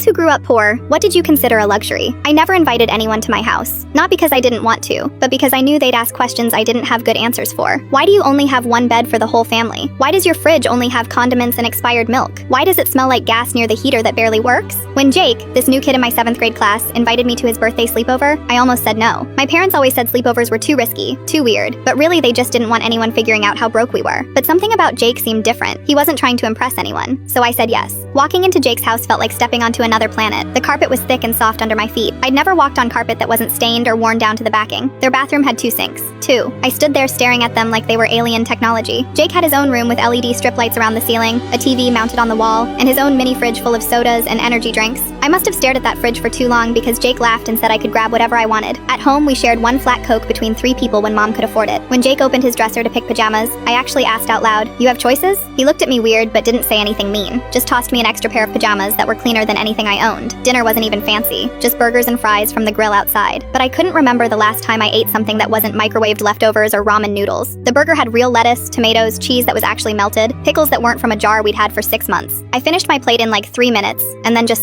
who grew up poor, what did you consider a luxury? I never invited anyone to my house. Not because I didn't want to, but because I knew they'd ask questions I didn't have good answers for. Why do you only have one bed for the whole family? Why does your fridge only have condiments and expired milk? Why does it smell like gas near the heater that barely works? When Jake, this new kid in my 7th grade class, invited me to his birthday sleepover, I almost said no. My parents always said sleepovers were too risky, too weird, but really they just didn't want anyone figuring out how broke we were. But something about Jake seemed different. He wasn't trying to impress anyone, so I said yes. Walking into Jake's house felt like stepping onto another planet. The carpet was thick and soft under my feet. I'd never walked on carpet that wasn't stained or worn down to the backing. Their bathroom had 2 sinks. 2. I stood there staring at them like they were alien technology. Jake had his own room with LED strip lights around the ceiling, a TV mounted on the wall, and his own mini fridge full of sodas and energy drinks. I must have stared at that fridge for too long because Jake laughed and said I could grab whatever I wanted. At home, we shared 1 flat Coke between 3 people when Mom could afford it. When Jake opened his dresser to pick pajamas, I actually asked out loud, "You have choices?" He looked at me weird but didn't say anything mean. Just tossed me an extra pair of pajamas that were cleaner than anything I owned. Dinner wasn't even fancy, just burgers and fries from the grill outside. But I couldn't remember the last time I ate something that wasn't microwaved leftovers or ramen noodles. The burger had real lettuce, tomatoes, cheese that was actually melted, pickles that weren't from a jar we'd had for 6 months. I finished my plate in like 3 minutes, and then just